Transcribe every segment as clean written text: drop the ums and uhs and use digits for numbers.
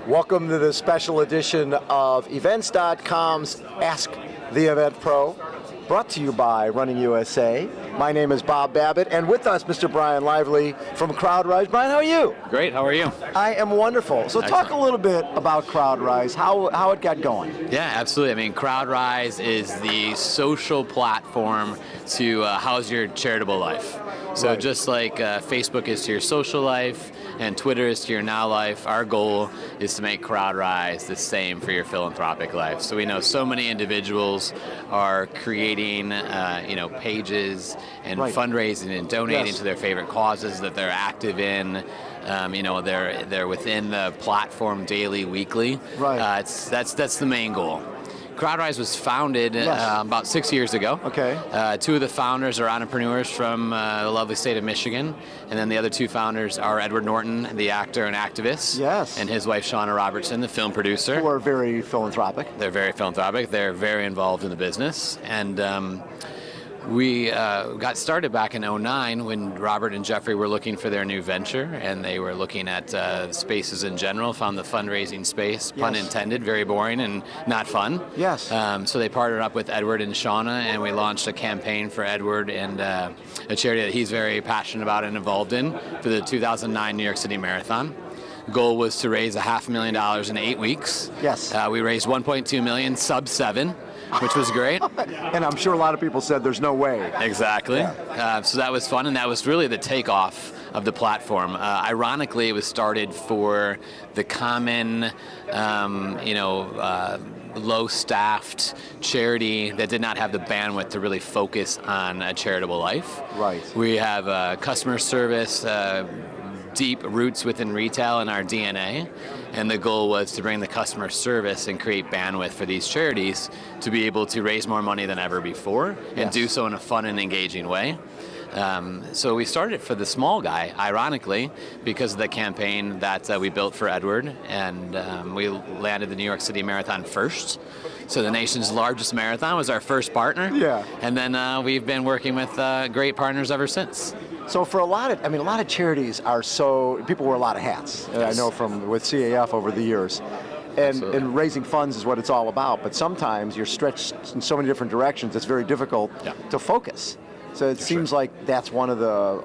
Welcome to this special edition of Events.com's Ask the Event Pro, brought to you by RunningUSA. My name is Bob Babbitt, and with us, Mr. Bryan Lively from CrowdRise. Bryan, how are you? Great, how are you? I am wonderful. So talk a little bit about CrowdRise, how it got going. Yeah, absolutely. I mean, CrowdRise is the social platform to house your charitable life. So Right. just like Facebook is to your social life and Twitter is to your now life, our goal is to make CrowdRise the same for your philanthropic life. So we know so many individuals are creating pages and Right. fundraising and donating Yes. to their favorite causes that they're active in. They're within the platform daily, weekly. Right. That's the main goal. CrowdRise was founded Yes. about 6 years ago. Okay. Two of the founders are entrepreneurs from the lovely state of Michigan, and then the other two founders are Edward Norton, the actor and activist, Yes. and his wife Shauna Robertson, the film producer. Who are very philanthropic. They're very philanthropic. They're very involved in the business, and we got started back in 2009 when Robert and Jeffrey were looking for their new venture, and they were looking at spaces in general, found the fundraising space, pun Yes. intended, very boring and not fun. Yes. So they partnered up with Edward and Shauna, and we launched a campaign for Edward and a charity that he's very passionate about and involved in for the 2009 New York City Marathon. Goal was to raise $500,000 in 8 weeks. Yes. We raised $1.2 million, sub 7, which was great. And I'm sure a lot of people said there's no way. Exactly. So that was fun, and that was really the takeoff of the platform. Ironically, it was started for the common, low-staffed charity that did not have the bandwidth to really focus on a charitable life. Right. We have customer service, deep roots within retail in our DNA, and the goal was to bring the customer service and create bandwidth for these charities to be able to raise more money than ever before and Yes. do so in a fun and engaging way. So we started for the small guy, ironically, because of the campaign that we built for Edward, and we landed the New York City Marathon first. So the nation's largest marathon was our first partner. Yeah. And then we've been working with great partners ever since. So for a lot of charities are people wear a lot of hats. I know with CAF over the years. And raising funds is what it's all about, but sometimes you're stretched in so many different directions, it's very difficult to focus. So it seems like that's one of the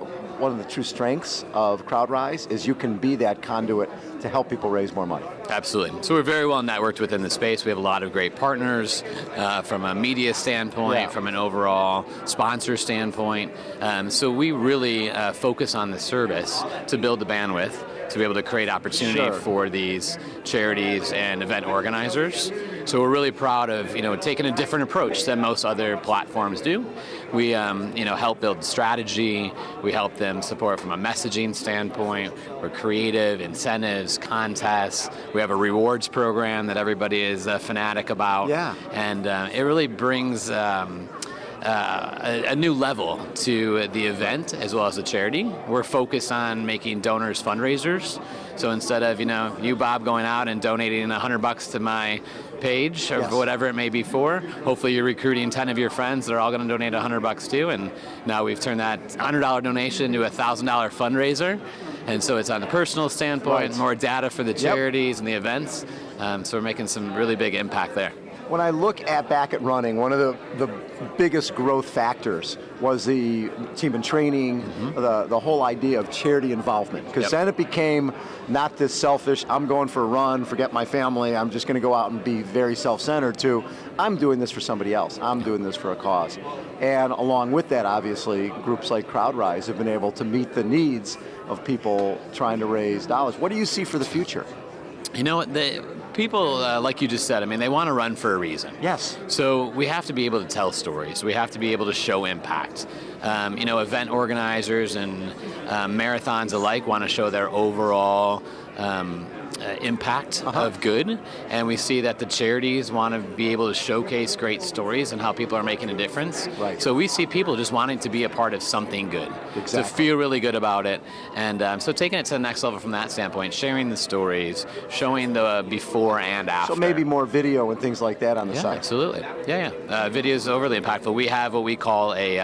true strengths of CrowdRise is you can be that conduit to help people raise more money. Absolutely. So we're very well networked within the space. We have a lot of great partners from a media standpoint, from an overall sponsor standpoint. So we really focus on the service to build the bandwidth to be able to create opportunity for these charities and event organizers. So we're really proud of taking a different approach than most other platforms do. We help build strategy. We help them support from a messaging standpoint. We're creative, incentives, contests. We have a rewards program that everybody is a fanatic about. Yeah. And it really brings a new level to the event as well as the charity. We're focused on making donors fundraisers. So instead of you, Bob, going out and donating $100 to my page or whatever it may be for, hopefully you're recruiting 10 of your friends that are all going to donate $100 too. And now we've turned that $100 donation into a $1,000 fundraiser. And so it's on the personal standpoint, more data for the charities and the events. So we're making some really big impact there. When I look back at running, one of the biggest growth factors was the team and training, the whole idea of charity involvement. Because then it became not this selfish, I'm going for a run, forget my family, I'm just going to go out and be very self-centered, to I'm doing this for somebody else, I'm doing this for a cause. And along with that, obviously, groups like CrowdRise have been able to meet the needs of people trying to raise dollars. What do you see for the future? You know what, people, like you just said, they want to run for a reason. Yes. So we have to be able to tell stories. We have to be able to show impact. Event organizers and marathons alike want to show their overall impact of good, and we see that the charities want to be able to showcase great stories and how people are making a difference. Right. So we see people just wanting to be a part of something good, Exactly. to feel really good about it, and so taking it to the next level from that standpoint, sharing the stories, showing the before and after. So maybe more video and things like that on the site. Absolutely. Video is overly impactful. We have what we call a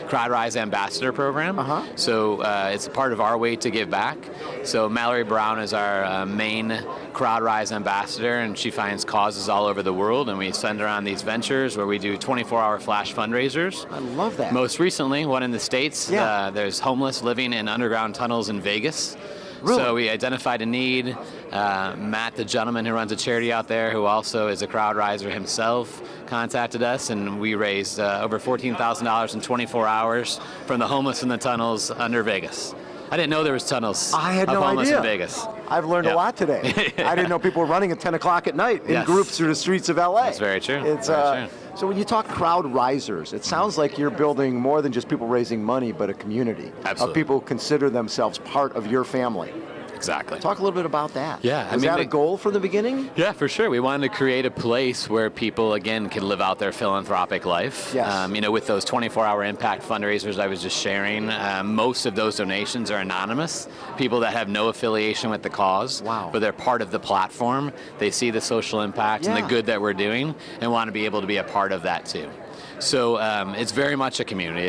CrowdRise CrowdRise Ambassador Program. So it's a part of our way to give back. So Mallory Brown is our main CrowdRise ambassador, and she finds causes all over the world, and we send her on these ventures where we do 24-hour flash fundraisers. I love that. Most recently, one in the States. Yeah. There's homeless living in underground tunnels in Vegas. Really? So we identified a need. Matt, the gentleman who runs a charity out there, who also is a CrowdRiser himself, contacted us, and we raised over $14,000 in 24 hours from the homeless in the tunnels under Vegas. I didn't know there was tunnels I had of no homeless idea. in Vegas. I've learned a lot today. I didn't know people were running at 10 o'clock at night in groups through the streets of LA. That's very true. It's, very true. So when you talk crowd risers, it sounds like you're building more than just people raising money, but a community of people who consider themselves part of your family. Exactly. Talk a little bit about that. Yeah, Was that a goal from the beginning? Yeah, for sure. We wanted to create a place where people, again, can live out their philanthropic life. Yes. With those 24-hour impact fundraisers I was just sharing, most of those donations are anonymous. People that have no affiliation with the cause, but they're part of the platform. They see the social impact and the good that we're doing and want to be able to be a part of that too. So it's very much a community.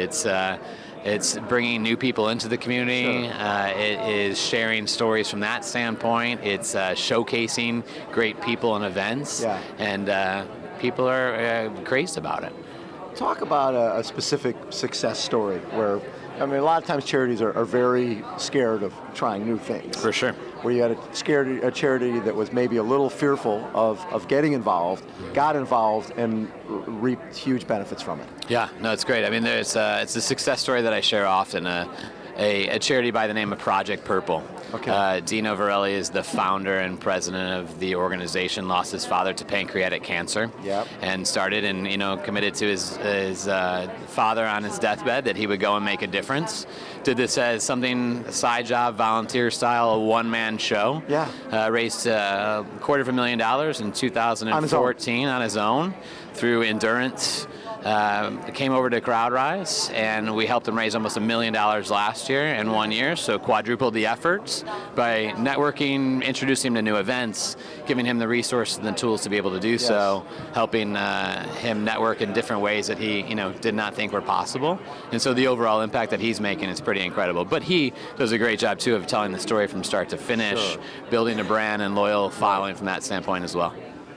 It's bringing new people into the community. It is sharing stories from that standpoint. It's showcasing great people and events, and people are crazed about it. Talk about a specific success story where, a lot of times charities are very scared of trying new things. For sure. Where you had a charity that was maybe a little fearful of getting involved, got involved, and reaped huge benefits from it. Yeah, no, it's great. It's a success story that I share often. A charity by the name of Project Purple. Okay. Dino Varelli is the founder and president of the organization. Lost his father to pancreatic cancer. Yep. And started and committed to his father on his deathbed that he would go and make a difference. Did this as something, a side job, volunteer style, a one-man show. Yeah. Raised $250,000 in 2014 on his own through endurance. Came over to CrowdRise, and we helped him raise almost $1 million last year in 1 year, so quadrupled the efforts by networking, introducing him to new events, giving him the resources and the tools to be able to do so, helping him network in different ways that he did not think were possible. And so the overall impact that he's making is pretty incredible. But he does a great job, too, of telling the story from start to finish, building a brand and loyal following from that standpoint as well.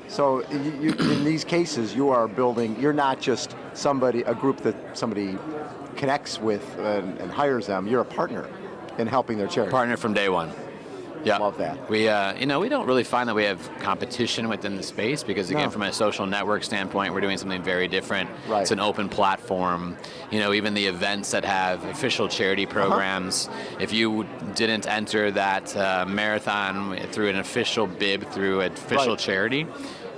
So in these cases, you are building, you're not just a group that somebody connects with and hires them, you're a partner in helping their charity. Partner from day one. Yeah, love that. We, we don't really find that we have competition within the space because, again, from a social network standpoint, we're doing something very different. Right. It's an open platform. Even the events that have official charity programs, if you didn't enter that marathon through an official bib through an official charity,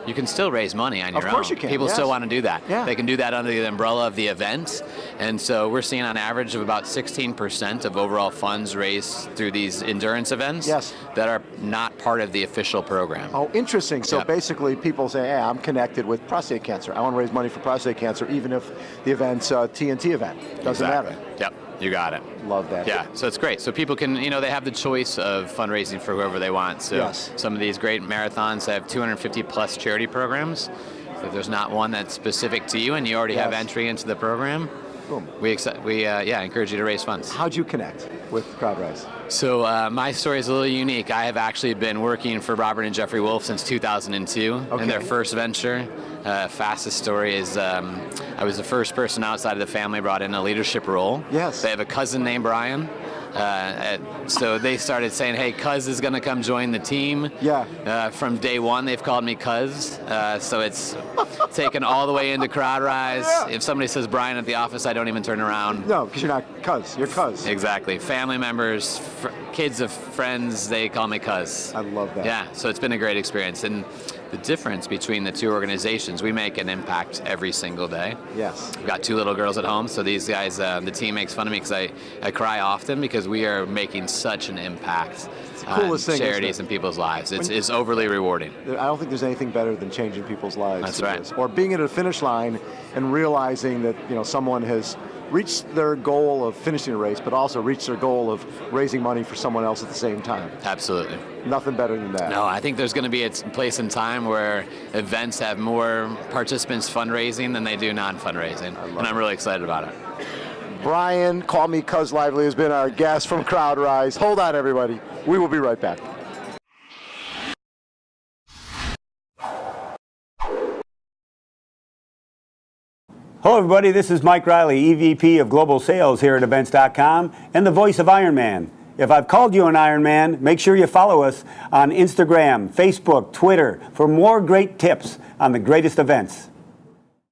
you can still raise money on your own. Of course you can. People still want to do that. Yeah. They can do that under the umbrella of the event. And so we're seeing on average of about 16% of overall funds raised through these endurance events that are not part of the official program. Oh, interesting. So basically people say, hey, I'm connected with prostate cancer. I want to raise money for prostate cancer, even if the event's a TNT event. Doesn't matter. Yep. You got it. Love that. Yeah, so it's great. So people can, they have the choice of fundraising for whoever they want. So some of these great marathons have 250 plus charity programs. So if there's not one that's specific to you and you already have entry into the program, boom. We encourage you to raise funds. How'd you connect with CrowdRise? So my story is a little unique. I have actually been working for Robert and Jeffrey Wolf since 2002 in their first venture. Fastest story is I was the first person outside of the family brought in a leadership role. Yes. They have a cousin named Bryan. So they started saying, hey, Cuz is going to come join the team. Yeah. From day one, they've called me Cuz. So it's taken all the way into CrowdRise. Yeah. If somebody says Bryan at the office, I don't even turn around. No, because you're not Cuz. You're Cuz. Exactly. Family members, kids of friends, they call me Cuz. I love that. Yeah, so it's been a great experience. And the difference between the two organizations, we make an impact every single day. Yes. We've got 2 little girls at home, so these guys, the team makes fun of me because I cry often because we are making such an impact on charities and people's lives. It's overly rewarding. I don't think there's anything better than changing people's lives. That's right. Or being at a finish line and realizing that someone has reached their goal of finishing a race, but also reached their goal of raising money for someone else at the same time. Absolutely. Nothing better than that. No, I think there's going to be a place in time where events have more participants fundraising than they do non-fundraising, and I'm really excited about it. Bryan, call me Cuz Lively, has been our guest from CrowdRise. Hold on, everybody. We will be right back. Hello, everybody. This is Mike Riley, EVP of Global Sales here at Events.com and the voice of Ironman. If I've called you an Ironman, make sure you follow us on Instagram, Facebook, Twitter for more great tips on the greatest events.